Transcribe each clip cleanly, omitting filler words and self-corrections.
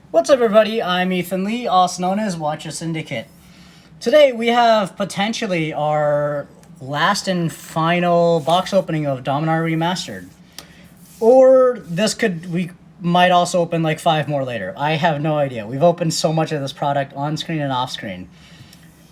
What's up, everybody? I'm Ethan Lee, also known as Watch a Syndicate. Today we have potentially our last and final box opening of Dominaria Remastered. Or we might also open like 5 more later. I have no idea. We've opened so much of this product on screen and off screen.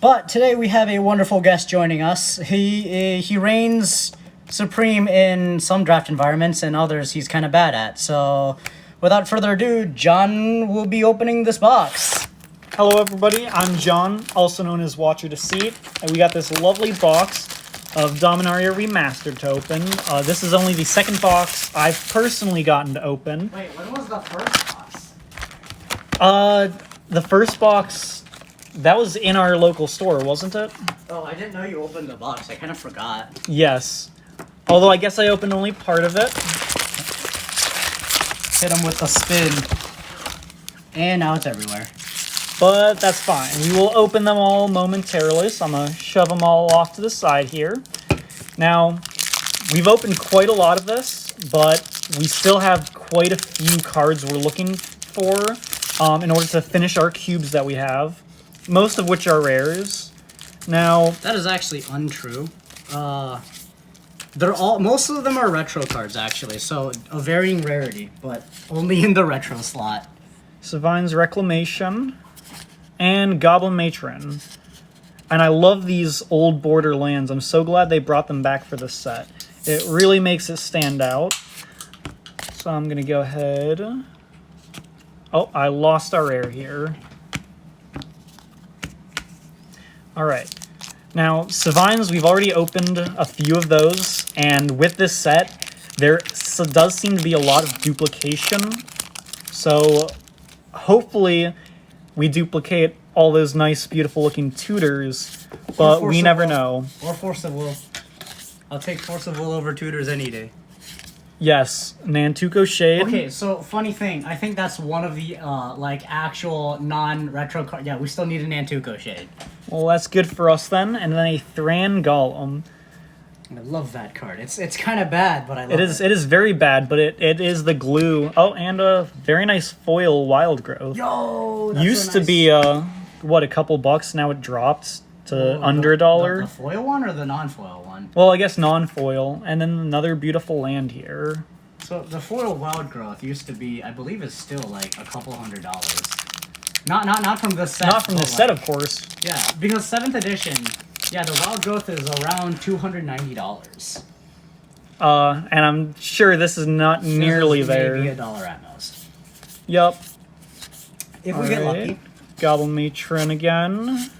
But today we have a wonderful guest joining us. He reigns supreme in some draft environments, and others he's kind of bad at. So without further ado, John will be opening this box. Hello everybody, I'm John, also known as Watcher to Seat, and we got this lovely box of Dominaria Remastered to open. This is only the second box I've personally gotten to open. Wait, when was the first box? The first box, that was in our local store, wasn't it? Oh, I didn't know you opened the box. I kind of forgot. Yes. Although I guess I opened only part of it. Hit him with the spin. And now it's everywhere. But that's fine. We will open them all momentarily, so I'm going to shove them all off to the side here. Now, we've opened quite a lot of this, but we still have quite a few cards we're looking for in order to finish our cubes that we have, most of which are rares. Now, that is actually untrue. Most of them are retro cards, actually, so a varying rarity, but only in the retro slot. Savine's Reclamation and Goblin Matron. And I love these old border lands. I'm so glad they brought them back for this set. It really makes it stand out. So I'm going to go ahead. Oh, I lost our rare here. Alright. Now, Savine's, we've already opened a few of those. And with this set, there does seem to be a lot of duplication. So hopefully we duplicate all those nice, beautiful-looking tutors, but we never know. Or Force of Will. I'll take Force of Will over tutors any day. Yes, Nantuko Shade. Okay, so funny thing, I think that's one of the actual non-retro cards. Yeah, we still need a Nantuko Shade. Well, that's good for us then. And then a Thran Golem. I love that card. It's kind of bad, but I love it. It is very bad, but it is the glue. Oh, and a very nice foil Wild Growth. Yo, that's used so nice. to be what, a couple bucks. Now it dropped to under $1. The foil one or the non-foil one? Well, I guess non-foil, and then another beautiful land here. So the foil Wild Growth used to be, I believe, is still like a couple $100. Not from this set. Not from this set, of course. Yeah, because 7th edition. Yeah, the Wild Growth is around $290. And I'm sure this is not nearly there. Maybe $1 at most. Yup. If we get lucky. Goblin Matron again.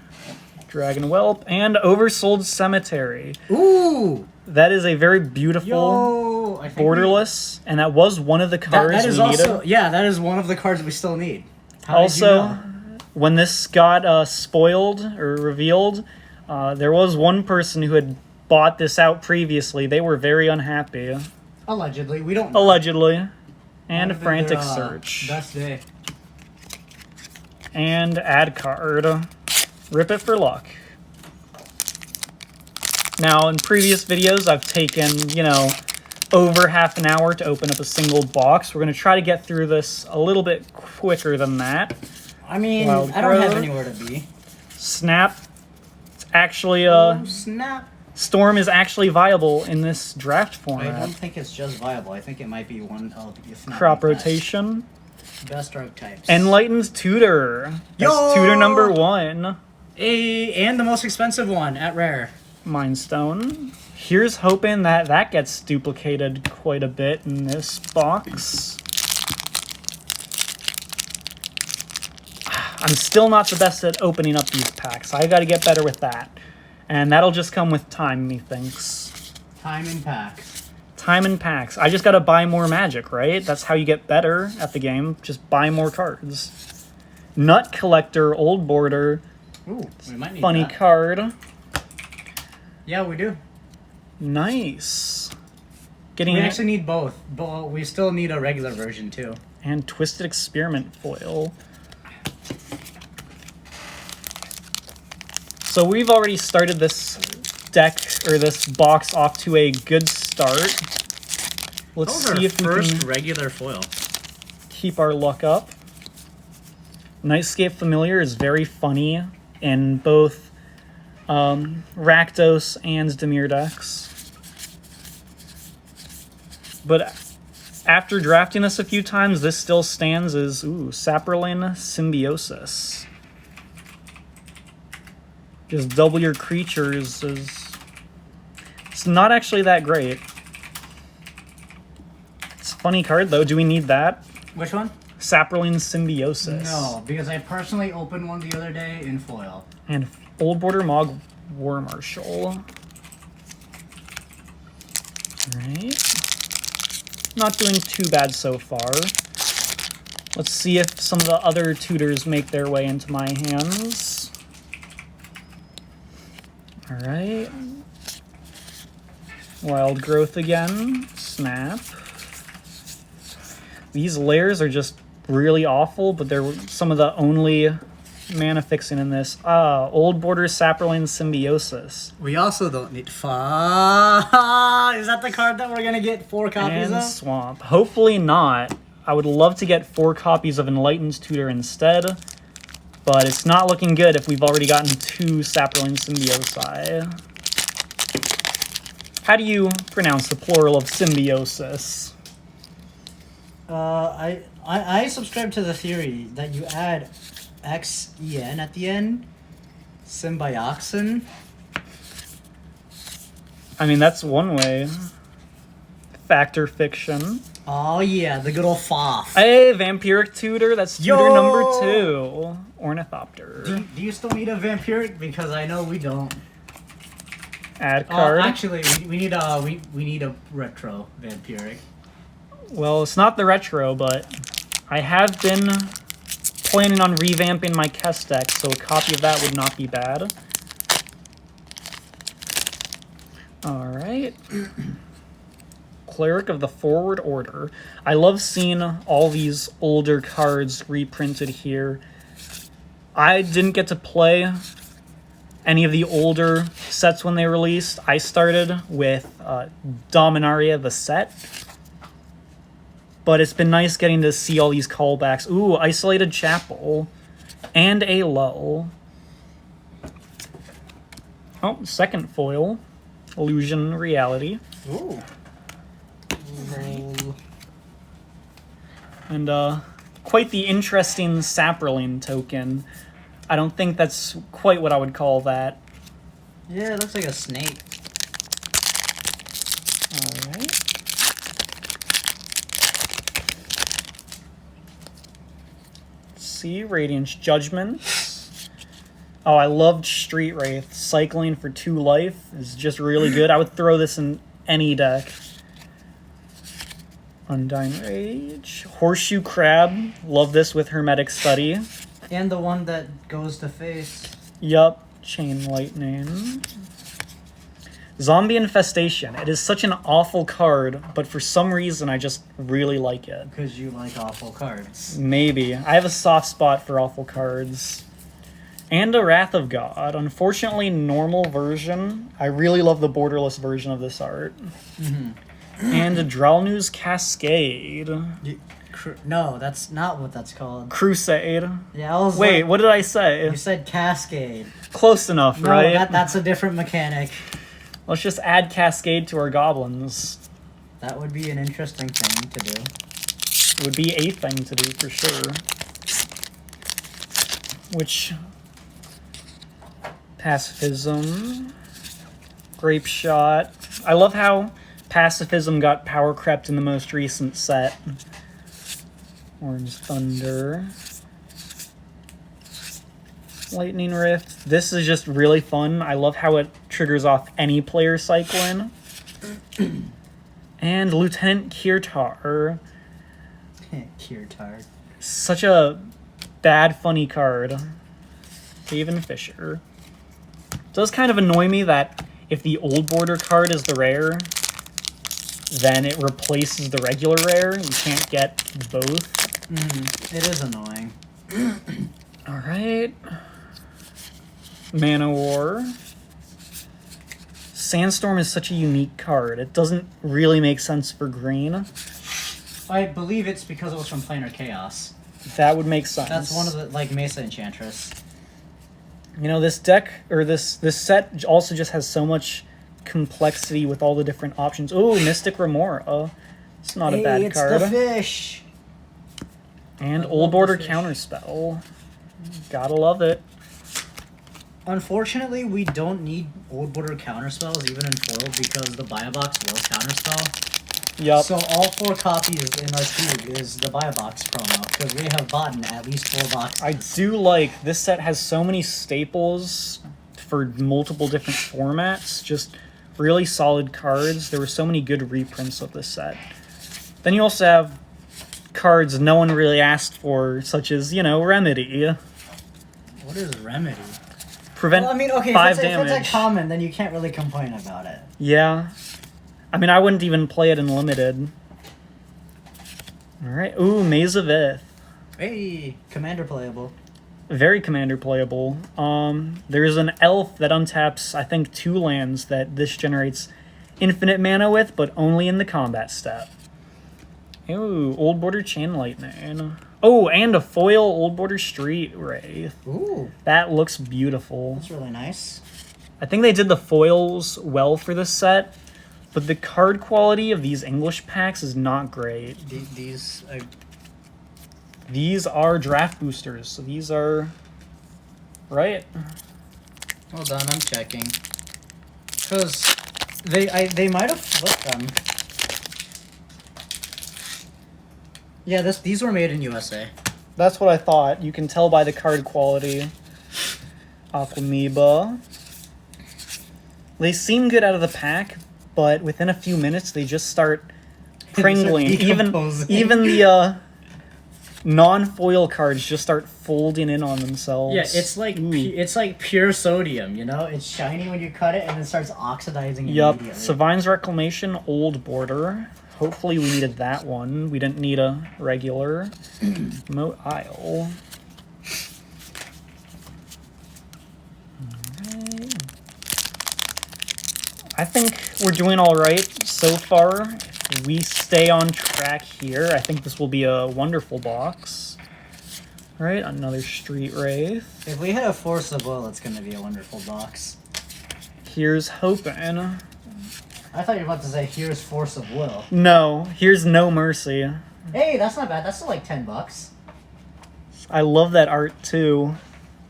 Dragon Whelp. And Oversold Cemetery. Ooh! That is a very beautiful borderless. And that was one of the cards we needed. Yeah, that is one of the cards we still need. Also, when this got spoiled or revealed, there was one person who had bought this out previously. They were very unhappy. Allegedly. We don't know. Allegedly. And a Frantic Search. Best day. And add card. Rip it for luck. Now, in previous videos, I've taken, over half an hour to open up a single box. We're going to try to get through this a little bit quicker than that. I mean, I don't have anywhere to be. Snap. It's actually Snap. Storm is actually viable in this draft format. I don't think it's just viable. I think it might be one of the Crop Rotation. Best archetypes. Enlightened Tutor. That's tutor number 1. And the most expensive one at rare. Mind Stone. Here's hoping that gets duplicated quite a bit in this box. I'm still not the best at opening up these packs. I got to get better with that. And that'll just come with time, methinks. Time in packs. Time in packs. I just got to buy more magic, right? That's how you get better at the game. Just buy more cards. Nut Collector, Old Border. Ooh, we might need Funny that. card. Yeah, we do. Nice. We actually need both, but we still need a regular version too. And Twisted Experiment foil. So we've already started this deck, or this box, off to a good start. Let's see if we can regular foil. keep our luck up. Nightscape Familiar is very funny in both Rakdos and Dimir decks. But after drafting this a few times, this still stands as, Saproling Symbiosis. Just double your creatures is... It's not actually that great. It's a funny card, though. Do we need that? Which one? Saproling Symbiosis. No, because I personally opened one the other day in foil. And Old Border Mog War Marshal. Alright. Not doing too bad so far. Let's see if some of the other tutors make their way into my hands. Alright. Wild Growth again. Snap. These layers are just really awful, but they're some of the only mana fixing in this. Old Border Saproling Symbiosis. We also don't need... Is that the card that we're going to get 4 copies And of? Swamp. Hopefully not. I would love to get 4 copies of Enlightened Tutor instead, but it's not looking good if we've already gotten 2 Saproling Symbiosi. How do you pronounce the plural of symbiosis? I subscribe to the theory that you add XEN at the end. Symbioxin. I mean, that's one way. Factor Fiction. Oh yeah, the good old Foff. Hey, Vampiric Tutor, that's tutor Yo! number 2. Ornithopter. Do you still need a vampiric? Because I know we don't. Add card. Actually, we need a retro vampiric. Well, it's not the retro, but I have been planning on revamping my Kess deck, so a copy of that would not be bad. Alright. Cleric of the Forward Order. I love seeing all these older cards reprinted here. I didn't get to play any of the older sets when they released. I started with Dominaria, the set. But it's been nice getting to see all these callbacks. Ooh, Isolated Chapel. And a Lull. Oh, second foil. Illusion Reality. Ooh. And quite the interesting Saproling token. I don't think that's quite what I would call that. Yeah, it looks like a snake. Alright. See, Radiance Judgment. Oh, I loved Street Wraith. Cycling for 2 life is just really good. I would throw this in any deck. Undying Rage. Horseshoe Crab. Love this with Hermetic Study. And the one that goes to face. Yup. Chain Lightning. Zombie Infestation. It is such an awful card, but for some reason I just really like it. Because you like awful cards. Maybe. I have a soft spot for awful cards. And a Wrath of God. Unfortunately, normal version. I really love the borderless version of this art. Mm-hmm. And a Dralnu's Cascade. No, that's not what that's called. Crusade. Yeah, I was Wait, like, what did I say? you said Cascade. Close enough, No, right? that's a different mechanic. Let's just add Cascade to our goblins. That would be an interesting thing to do. It would be a thing to do for sure. Which... Pacifism. Grape Shot. I love how Pacifism got power crept in the most recent set. Orange Thunder. Lightning Rift. This is just really fun. I love how it triggers off any player cycling. And Lieutenant Kirtar. Kirtar. Such a bad, funny card. Haven Fisher. It does kind of annoy me that if the old border card is the rare, then it replaces the regular rare. You can't get both. It is annoying. Alright. Mana War. Sandstorm is such a unique card. It doesn't really make sense for green. I believe it's because it was from Planar Chaos. That would make sense. That's one of the, like, Mesa Enchantress. You know, this deck, or this set also just has so much complexity with all the different options. Oh, Mystic Remora. It's not a bad card. It's the fish. And I Old love Border the fish. Counterspell. Gotta love it. Unfortunately, we don't need Old Border counterspells even in foil because the Buy a Box will counterspell. Yup. So all 4 copies in our cube is the Buy a Box promo because we have bought at least 4 boxes. I do like this set has so many staples for multiple different formats. Just really solid cards. There were so many good reprints of this set. Then you also have cards no one really asked for, such as, you know, Remedy. What is Remedy? Prevent Well, I mean, okay, 5 if damage. it's a common, then you can't really complain about it. Yeah. I mean, I wouldn't even play it in limited. Alright. Ooh, Maze of Ith. Hey, Commander playable. Very commander playable. There's an elf that untaps, I think, 2 lands that this generates infinite mana with, but only in the combat step. Ooh, Old Border Chain Lightning. Oh, and a foil Old Border Street Wraith. Ooh, That looks beautiful. that's really nice. I think they did the foils well for this set, but the card quality of these English packs is not great. These, These are draft boosters, so these are... Right? hold on, I'm checking. Because they might have flipped them. Yeah, these were made in USA. That's what I thought. You can tell by the card quality. Aquamoeba. They seem good out of the pack, but within a few minutes they just start pringling. decomposing. Even the non-foil cards just start folding in on themselves. Yeah, it's like Ooh. it's like pure sodium, you know? It's shiny when you cut it and then starts oxidizing Yup. immediately. Savine's Reclamation, Old Border. Hopefully we needed that one. We didn't need a regular. Moat Isle. Alright. I think we're doing alright so far. If we stay on track here, I think this will be a wonderful box. Alright, another Street Wraith. If we hit a Force of Will, it's gonna be a wonderful box. Here's hoping. I thought you were about to say, here's Force of Will. No, here's No Mercy. Hey, that's not bad. That's still like $10. I love that art too.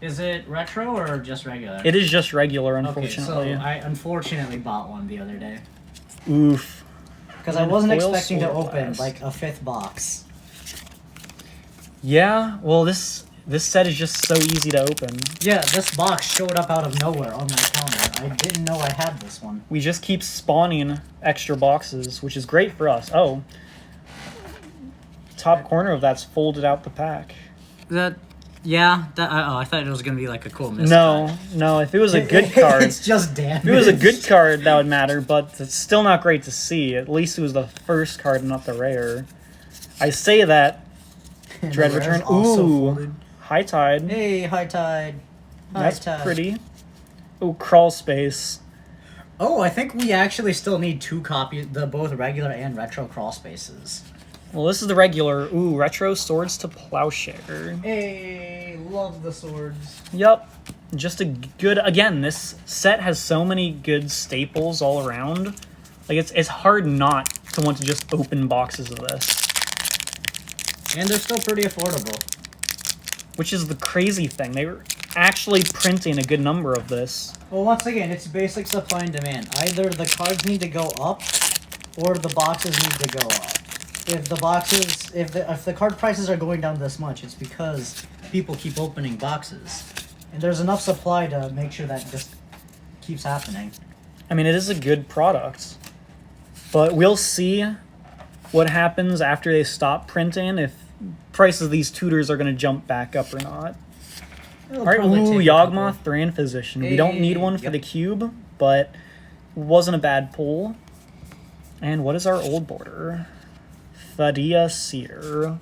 Is it retro or just regular? It is just regular, Okay, unfortunately. so I unfortunately bought one the other day. Oof. Because I And wasn't foil expecting to sword open blast. like a 5th box. Yeah, well, this set is just so easy to open. Yeah, this box showed up out of nowhere on my counter. I didn't know I had this one. We just keep spawning extra boxes, which is great for us. Oh. Top corner of that's folded out the pack. Yeah, I thought it was gonna be like a cool mystery. No, if it was a good card, It's just damaged. if it was a good card, that would matter, but it's still not great to see. At least it was the first card, not the rare. I say that. And Dread the rare's Return. also Ooh. folded. High Tide. Hey, High Tide. High That's Tide. pretty. Oh, Crawl Space. Oh, I think we actually still need 2 copies, the both regular and retro crawl spaces. Well, this is the regular. Ooh, Retro Swords to Plowshare. Hey, love the swords. Yup. Just a good... Again, this set has so many good staples all around. Like, it's hard not to want to just open boxes of this. And they're still pretty affordable. Which is the crazy thing. They were actually printing a good number of this. Well, once again, it's basic supply and demand. Either the cards need to go up, or the boxes need to go up. If the card prices are going down this much, it's because people keep opening boxes, and there's enough supply to make sure that just keeps happening. I mean, it is a good product. But we'll see what happens after they stop printing, if prices of these tutors are going to jump back up or not. It'll Alright, probably ooh, take a couple. Yawgmoth, Thran Physician. We don't need one for Yep. the cube, but wasn't a bad pull. And what is our old border? Fadia Seer.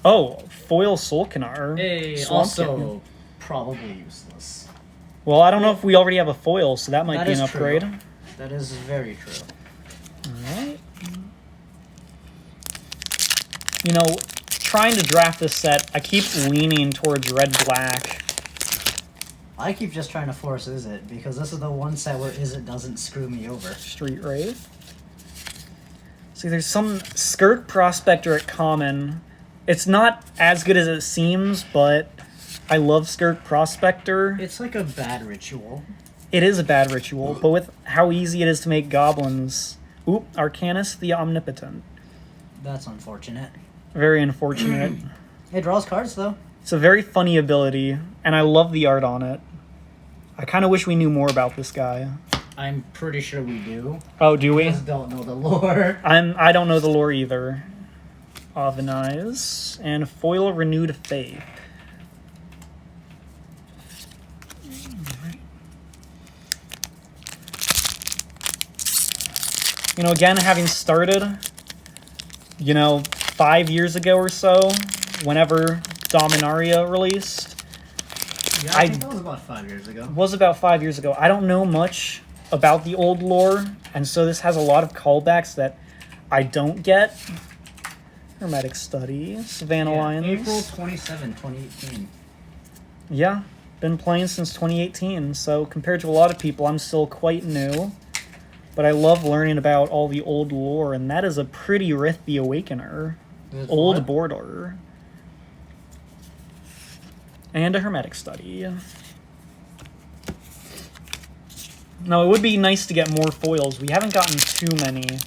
Oh, Foil Solkanar. Hey, Swampkin. also probably useless. Well, I don't know if we already have a foil, so that might That be is an upgrade. true. That is very true. Alright. You know, trying to draft this set, I keep leaning towards red-black. I keep just trying to force Izzet, because this is the one set where Izzet doesn't screw me over. Street Wraith. See, there's some Skirk Prospector at common. It's not as good as it seems, but I love Skirk Prospector. It's like a bad ritual. It is a bad ritual, but with how easy it is to make goblins... Oop, Arcanus the Omnipotent. That's unfortunate. Very unfortunate. It draws cards, though. It's a very funny ability, and I love the art on it. I kind of wish we knew more about this guy. I'm pretty sure we do. Oh, do we? I just don't know the lore. I don't know the lore either. Avenize and Foil Renewed Faith. You know, again, having started, 5 years ago or so, whenever Dominaria released. Yeah, I think that was about 5 years ago. It was about 5 years ago. I don't know much about the old lore, and so this has a lot of callbacks that I don't get. Hermetic Study, Savannah Lions. April 27, 2018. Yeah, been playing since 2018, so compared to a lot of people, I'm still quite new. But I love learning about all the old lore, and that is a pretty Rith the Awakener. Old what? border. And a Hermetic Study. Now, it would be nice to get more foils. We haven't gotten too many.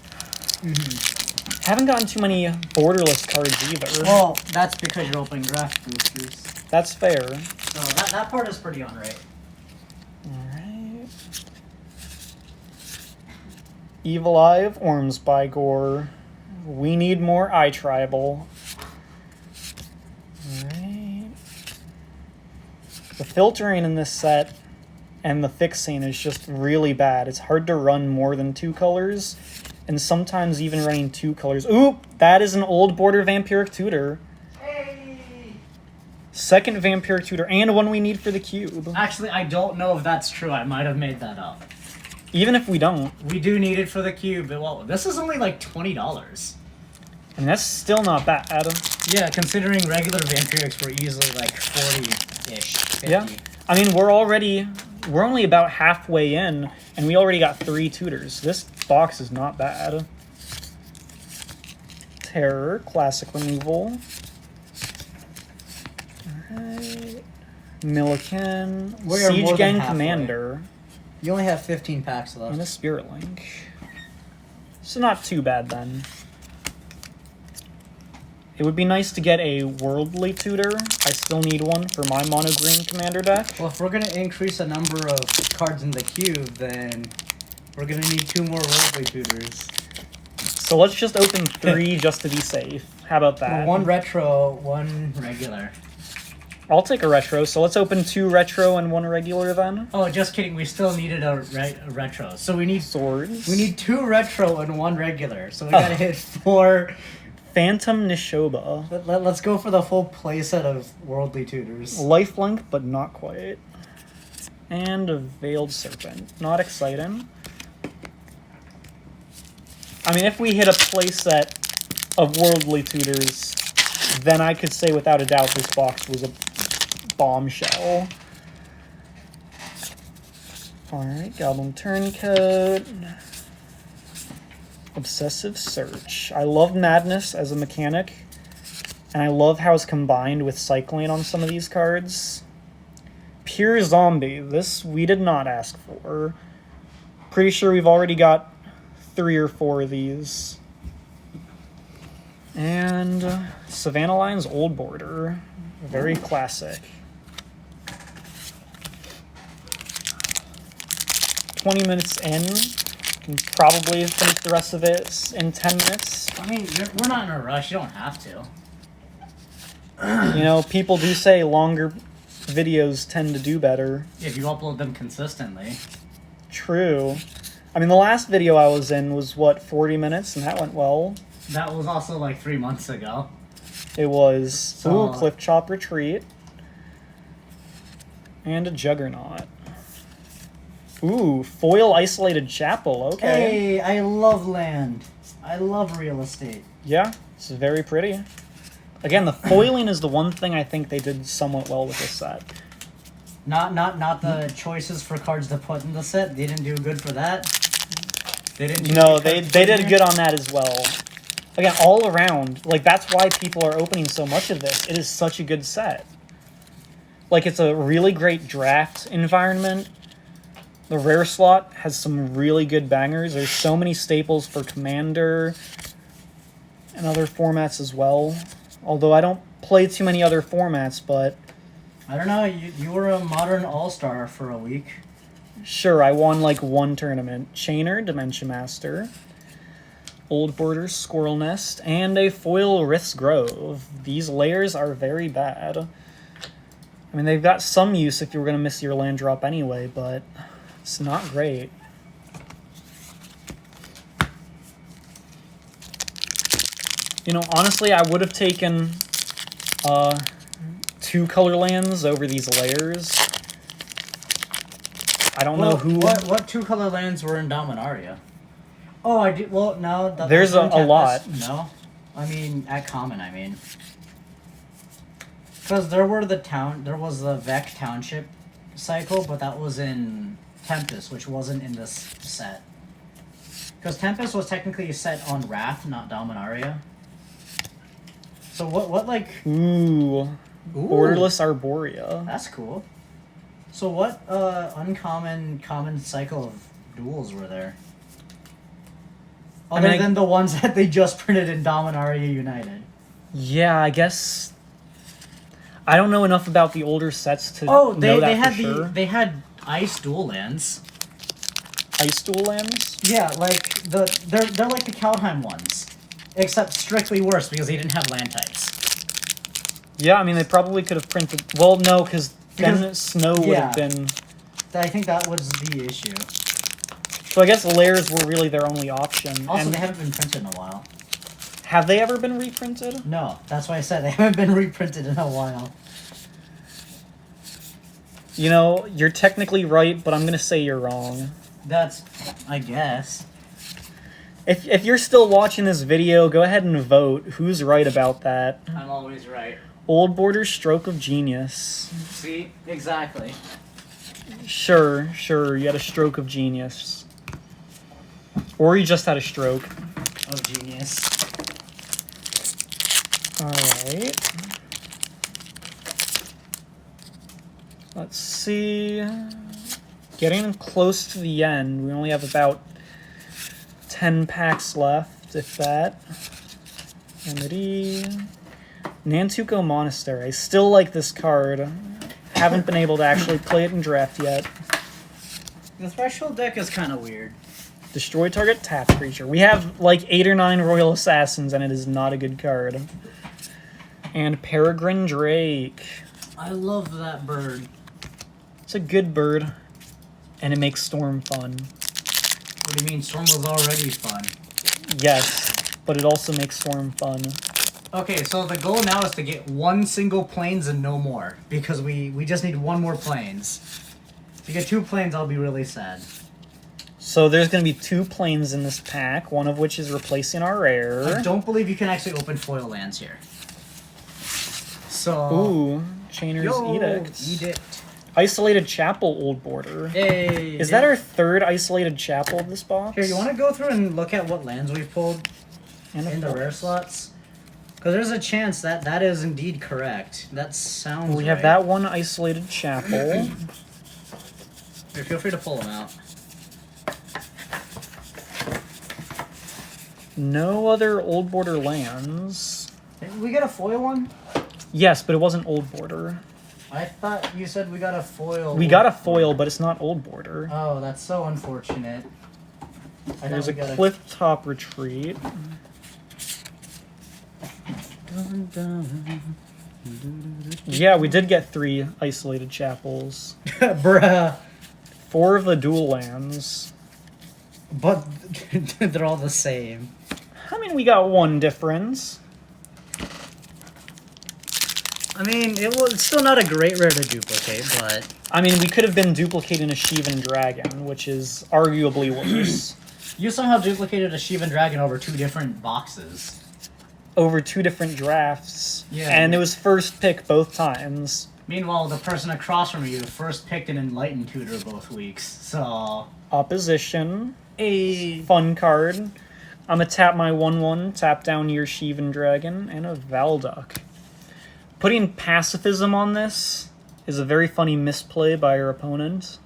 Haven't gotten too many borderless cards either. Well, that's because you're opening draft boosters. That's fair. So that part is pretty alright. Alright. Evil Eye of Ormsbygor. We need more Eye Tribal. Alright. The filtering in this set and the fixing is just really bad. It's hard to run more than 2 colors, and sometimes even running 2 colors. Oop! That is an old border Vampiric Tutor. Hey! Second Vampiric Tutor, and one we need for the cube. Actually, I don't know if that's true. I might have made that up. Even if we don't. We do need it for the cube. Well, this is only like $20. And that's still not bad. Yeah, considering regular Vampirics were easily like 40-ish, 50. Yeah. I mean, we're only about halfway in, and we already got 3 tutors. This box is not bad. Terror, classic removal. Alright. Milliken, We are more Siege than Gang halfway. Commander, You only have 15 packs left. and a Spirit Link. So not too bad then. It would be nice to get a Worldly Tutor. I still need one for my Mono Green Commander deck. Well, if we're going to increase the number of cards in the cube, then we're going to need 2 more Worldly Tutors. So let's just open 3 just to be safe. How about that? 1 retro, 1 regular. I'll take a retro, so let's open 2 retro and 1 regular then. Oh, just kidding. We still needed a retro. So we need Swords. We need 2 retro and 1 regular. So we gotta hit 4. Phantom Nishoba. Let's go for the full playset of Worldly Tutors. Lifelink, but not quite. And a Veiled Serpent. Not exciting. I mean, if we hit a playset of Worldly Tutors, then I could say without a doubt this box was a bombshell. Alright, Goblin Turncoat. Obsessive Search. I love Madness as a mechanic, and I love how it's combined with cycling on some of these cards. Pure Zombie. This we did not ask for. Pretty sure we've already got 3 or 4 of these. And Savannah Lions Old Border. Very classic. 20 minutes in. Can probably finish the rest of it in 10 minutes. I mean, we're not in a rush. You don't have to. You know, people do say longer videos tend to do better. If you upload them consistently. True. I mean, the last video I was in was, what, 40 minutes? And that went well. That was also like 3 months ago. It was. So- Ooh, Cliff Chop Retreat. And a Juggernaut. Ooh, Foil Isolated Chapel. Okay. Hey, I love land. I love real estate. Yeah, it's very pretty. Again, the foiling is the one thing I think they did somewhat well with this set. Not the choices for cards to put in the set. They didn't do good for that. They didn't. No, they did good on that as well. Again, all around, like, that's why people are opening so much of this. It is such a good set. Like, it's a really great draft environment. The rare slot has some really good bangers. There's so many staples for Commander and other formats as well. Although I don't play too many other formats, but... I don't know, you were a Modern All-Star for a week. Sure, I won, like, one tournament. Chainer, Dimension Master, Old Border, Squirrel Nest, and a foil Rith's Grove. These layers are very bad. I mean, they've got some use if you were going to miss your land drop anyway, but it's not great. You know, honestly, I would have taken 2 color lands over these layers. I don't know who... What 2 color lands were in Dominaria? Oh, I do. Well, no. There's a lot. No, I mean at common. I mean, because there was the Vec Township cycle, but that was in Tempest, which wasn't in this set. Because Tempest was technically set on Wrath, not Dominaria. So what like? Ooh. Borderless Arborea. That's cool. So what uncommon common cycle of duels were there? Other than the ones that they just printed in Dominaria United. Yeah, I guess. I don't know enough about the older sets to know that for sure. They had ice dual lands. Ice dual lands? Yeah, like they're like the Kaldheim ones, except strictly worse because they didn't have land types. Yeah, I mean they probably could have printed. Well, no, because then snow would have been. I think that was the issue. So I guess layers were really their only option. Also, they haven't been printed in a while. Have they ever been reprinted? No, that's why I said they haven't been reprinted in a while. You know, you're technically right, but I'm going to say you're wrong. That's, I guess. If you're still watching this video, go ahead and vote. Who's right about that? I'm always right. Old Border Stroke of Genius. See? Exactly. Sure, you had a stroke of genius. Or you just had a stroke. Of genius. Alright. Let's see. Getting close to the end. We only have about 10 packs left, if that. Remedy. Nantuko Monastery. I still like this card. Haven't been able to actually play it in draft yet. The threshold deck is kind of weird. Destroy target tap creature. We have like 8 or 9 Royal Assassins, and it is not a good card. And Peregrine Drake. I love that bird. It's a good bird, and it makes Storm fun. What do you mean? Storm was already fun. Yes, but it also makes Storm fun. Okay, so the goal now is to get 1 single planes and no more, because we just need 1 more planes. If you get 2 planes, I'll be really sad. So there's going to be 2 planes in this pack, one of which is replacing our rare. I don't believe you can actually open foil lands here. So... Ooh, Chainer's Edict. Isolated Chapel, Old Border. Hey! Is that our 3rd Isolated Chapel of this box? Here, you want to go through and look at what lands we've pulled in the rare slots? Because there's a chance that that is indeed correct. That sounds We have that one Isolated Chapel. Here, feel free to pull them out. No other Old Border lands. Did we get a foil one? Yes, but it wasn't Old Border. I thought you said we got a foil. We got a foil, but it's not Old Border. Oh, that's so unfortunate. There's a Clifftop Retreat. Yeah, we did get 3 Isolated Chapels. Bruh. 4 of the dual lands. But they're all the same. I mean, we got 1 difference. I mean, it's still not a great rare to duplicate, but... I mean, we could have been duplicating a Shivan Dragon, which is arguably worse. You somehow duplicated a Shivan Dragon over 2 different boxes. over 2 different drafts. Yeah. And it was first pick both times. Meanwhile, the person across from you first picked an Enlightened Tutor both weeks, so... Opposition. A Fun card. I'm going to tap my 1/1, tap down your Shivan Dragon, and a Valduck. Putting pacifism on this is a very funny misplay by your opponent.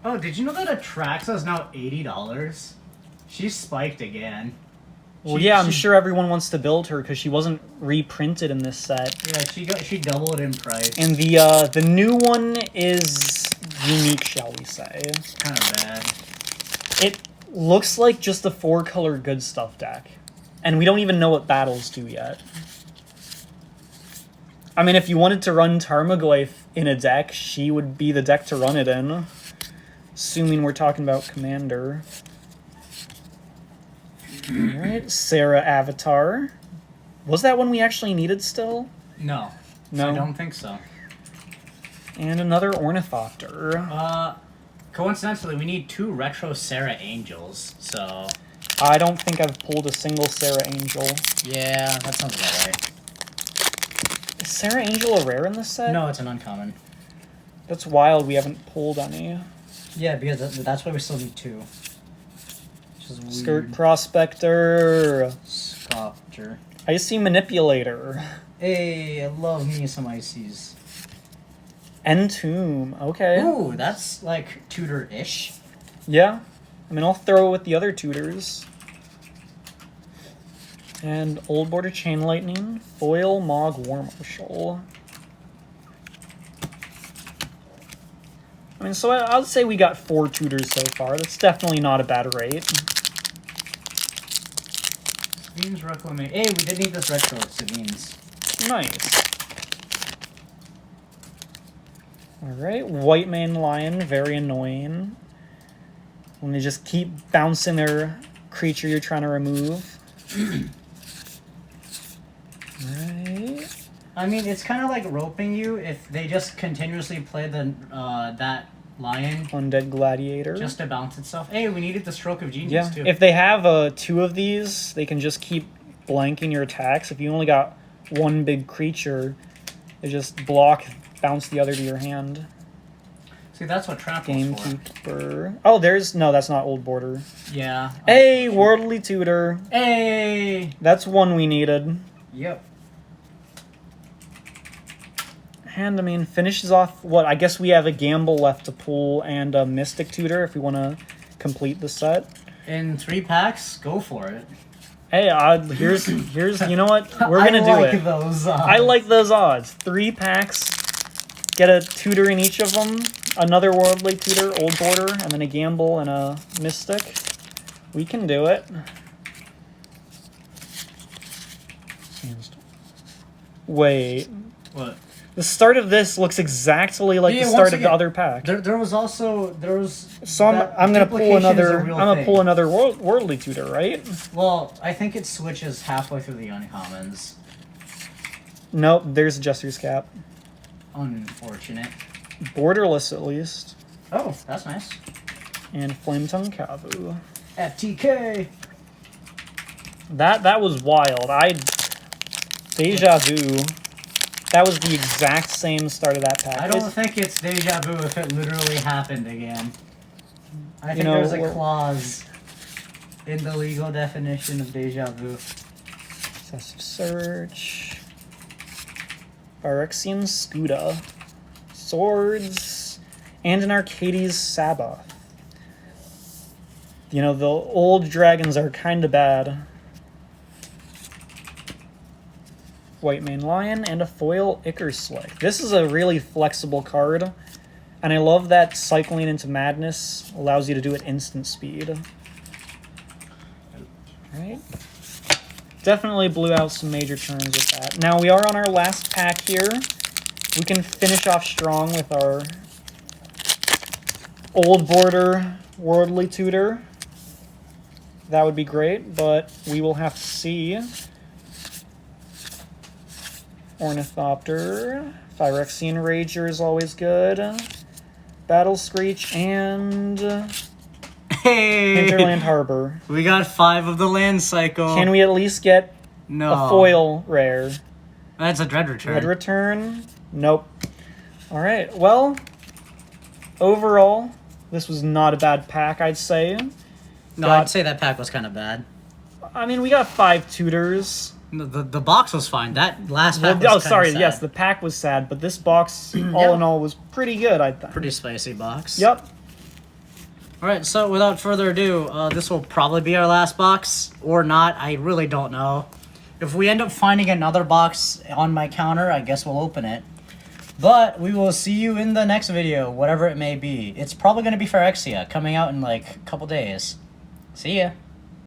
Oh, did you know that Atraxa is now $80? She's spiked again. Well, yeah, I'm sure everyone wants to build her because she wasn't reprinted in this set. Yeah, she doubled in price. And the new one is unique, shall we say. Kind of bad. It looks like just a 4-color good stuff deck. And we don't even know what battles do yet. I mean, if you wanted to run Tarmogoyf in a deck, she would be the deck to run it in. Assuming we're talking about Commander. Alright, Sarah Avatar. Was that one we actually needed still? No. No? I don't think so. And another Ornithopter. Coincidentally, we need 2 Retro Sarah Angels, so... I don't think I've pulled a single Sarah Angel. Yeah, that sounds about right. Is Sarah Angel a rare in this set? No, it's an uncommon. That's wild, we haven't pulled any. Yeah, because that's why we still need 2. Skirt Prospector. Sculptor. Icy Manipulator. Hey, I love me some Ices. Entomb, okay. Ooh, that's like tutor-ish. Yeah. I mean, I'll throw it with the other tutors. And Old Border Chain Lightning. Foil Mog War Marshal. I mean, so I would say we got 4 tutors so far. That's definitely not a bad rate. Savine's Reclamation. Hey, we did need this retro at Savine's. Nice. Alright, White Mane Lion, very annoying. When they just keep bouncing their creature you're trying to remove. Right. I mean, it's kind of like roping you if they just continuously play the that lion Undead Gladiator. just to bounce itself. Hey, we needed the Stroke of Genius too. If they have 2 of these, they can just keep blanking your attacks. If you only got 1 big creature, they just block, bounce the other to your hand. See, that's what Trample was for. Gamekeeper. Oh, no, that's not Old Border. Yeah. Hey, Worldly Tutor. Hey. That's one we needed. Yep. And, I mean, finishes off what? I guess we have a Gamble left to pull and a Mystic Tutor if we want to complete the set. In 3 packs, go for it. Hey, here's you know what? We're going to do it. Those odds. I like those odds. 3 packs, get a tutor in each of them, another Worldly Tutor, Old Border, and then a Gamble and a Mystic. We can do it. Wait. What? The start of this looks exactly like the start of the other pack. There was also So I'm gonna pull another Worldly Tutor, right? Well, I think it switches halfway through the uncommons. Nope, there's a Jester's Cap. Unfortunate. Borderless at least. Oh, that's nice. And Flametongue Kavu. FTK. That was wild. Deja Vu. That was the exact same start of that pack. I don't think it's deja vu if it literally happened again. I think there's a clause in the legal definition of deja vu. Obsessive Search. Phyrexian Scuda. Swords. And an Arcades Sabbath. You know, the old dragons are kind of bad. White Mane Lion, and a foil Icar Slick. This is a really flexible card, and I love that cycling into Madness allows you to do it instant speed. Alright. Definitely blew out some major turns with that. Now we are on our last pack here. We can finish off strong with our Old Border Worldly Tutor. That would be great, but we will have to see. Ornithopter. Phyrexian Rager is always good. Battle Screech and Hey! Hinterland Harbor. We got 5 of the land cycle. Can we at least get No. a foil rare? That's a Dread Return. Red return? Nope. Alright, well, overall, this was not a bad pack, I'd say. No, I'd say that pack was kind of bad. I mean, we got 5 tutors. No, the box was fine. That last pack was Oh, kinda sorry, sad. yes, the pack was sad, but this box, all in all, was pretty good, I thought. Pretty spicy box. Yep. Alright, so without further ado, this will probably be our last box, or not, I really don't know. If we end up finding another box on my counter, I guess we'll open it. But we will see you in the next video, whatever it may be. It's probably going to be Phyrexia, coming out in like a couple days. See ya.